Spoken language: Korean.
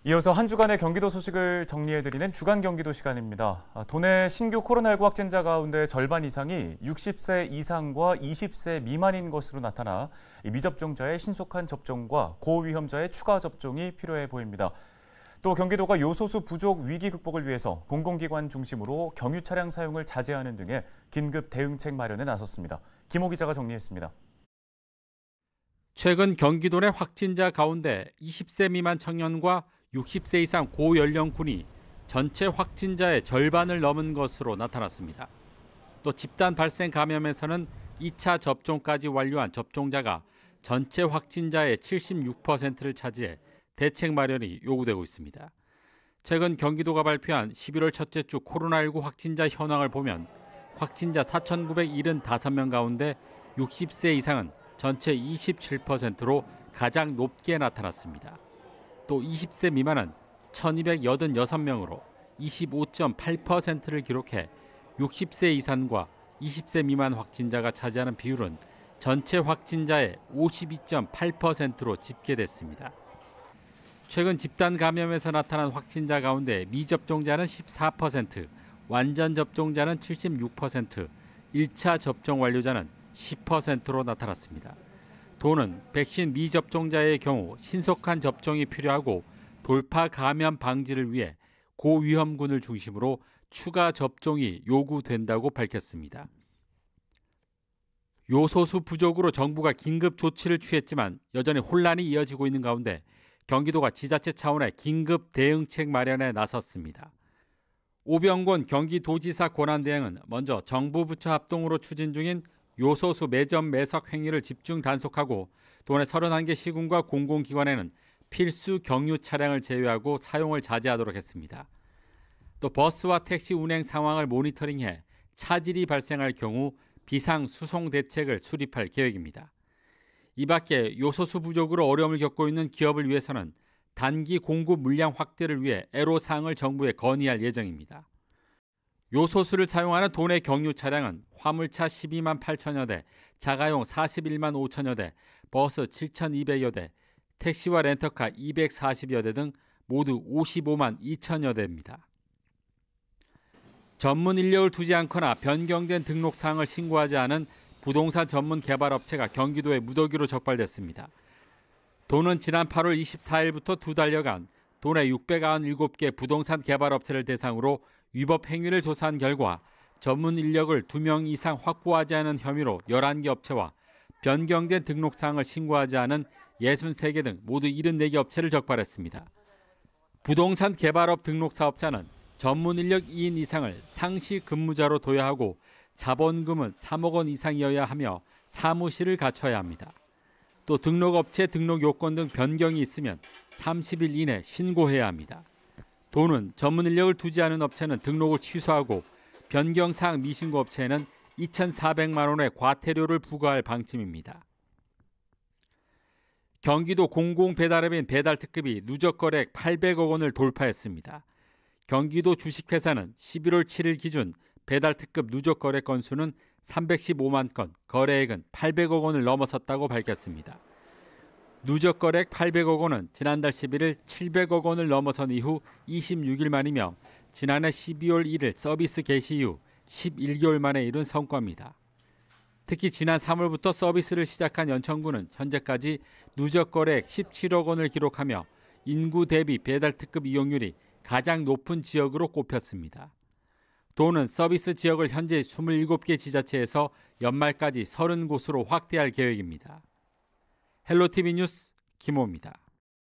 이어서 한 주간의 경기도 소식을 정리해드리는 주간 경기도 시간입니다. 도내 신규 코로나19 확진자 가운데 절반 이상이 60세 이상과 20세 미만인 것으로 나타나 미접종자의 신속한 접종과 고위험자의 추가 접종이 필요해 보입니다. 또 경기도가 요소수 부족 위기 극복을 위해서 공공기관 중심으로 경유 차량 사용을 자제하는 등의 긴급 대응책 마련에 나섰습니다. 김호 기자가 정리했습니다. 최근 경기도 내 확진자 가운데 20세 미만 청년과 60세 이상 고연령군이 전체 확진자의 절반을 넘은 것으로 나타났습니다. 또 집단 발생 감염에서는 2차 접종까지 완료한 접종자가 전체 확진자의 76%를 차지해 대책 마련이 요구되고 있습니다. 최근 경기도가 발표한 11월 첫째 주 코로나19 확진자 현황을 보면 확진자 4,975명 가운데 60세 이상은 전체 27%로 가장 높게 나타났습니다. 또 20세 미만은 1,286명으로 25.8%를 기록해 60세 이상과 20세 미만 확진자가 차지하는 비율은 전체 확진자의 52.8%로 집계됐습니다. 최근 집단 감염에서 나타난 확진자 가운데 미접종자는 14%, 완전 접종자는 76%, 1차 접종 완료자는 10%로 나타났습니다. 도는 백신 미접종자의 경우 신속한 접종이 필요하고 돌파 감염 방지를 위해 고위험군을 중심으로 추가 접종이 요구된다고 밝혔습니다. 요소수 부족으로 정부가 긴급 조치를 취했지만 여전히 혼란이 이어지고 있는 가운데 경기도가 지자체 차원의 긴급 대응책 마련에 나섰습니다. 오병곤 경기도지사 권한대행은 먼저 정부 부처 합동으로 추진 중인 요소수 매점 매석 행위를 집중 단속하고 도내 31개 시군과 공공기관에는 필수 경유 차량을 제외하고 사용을 자제하도록 했습니다. 또 버스와 택시 운행 상황을 모니터링해 차질이 발생할 경우 비상 수송 대책을 수립할 계획입니다. 이 밖에 요소수 부족으로 어려움을 겪고 있는 기업을 위해서는 단기 공급 물량 확대를 위해 애로사항을 정부에 건의할 예정입니다. 요소수를 사용하는 도내 경유 차량은 화물차 12만 8천여 대, 자가용 41만 5천여 대, 버스 7,200여 대, 택시와 렌터카 240여 대 등 모두 55만 2천여 대입니다. 전문 인력을 두지 않거나 변경된 등록사항을 신고하지 않은 부동산 전문 개발업체가 경기도에 무더기로 적발됐습니다. 도는 지난 8월 24일부터 두 달여간 도내 697개 부동산 개발업체를 대상으로 위법 행위를 조사한 결과 전문 인력을 2명 이상 확보하지 않은 혐의로 11개 업체와 변경된 등록사항을 신고하지 않은 63개 등 모두 74개 업체를 적발했습니다. 부동산 개발업 등록사업자는 전문 인력 2인 이상을 상시 근무자로 둬야 하고 자본금은 3억 원 이상이어야 하며 사무실을 갖춰야 합니다. 또 등록업체 등록 요건 등 변경이 있으면 30일 이내 신고해야 합니다. 도는 전문 인력을 두지 않은 업체는 등록을 취소하고 변경사항 미신고 업체에는 2,400만 원의 과태료를 부과할 방침입니다. 경기도 공공배달앱인 배달특급이 누적거래액 800억 원을 돌파했습니다. 경기도 주식회사는 11월 7일 기준 배달특급 누적거래 건수는 315만 건, 거래액은 800억 원을 넘어섰다고 밝혔습니다. 누적거래액 800억 원은 지난달 11일 700억 원을 넘어선 이후 26일 만이며 지난해 12월 1일 서비스 개시 이후 11개월 만에 이룬 성과입니다. 특히 지난 3월부터 서비스를 시작한 연천구는 현재까지 누적거래액 17억 원을 기록하며 인구 대비 배달특급 이용률이 가장 높은 지역으로 꼽혔습니다. 도는 서비스 지역을 현재 27개 지자체에서 연말까지 30곳으로 확대할 계획입니다. 헬로티비 뉴스 김호입니다.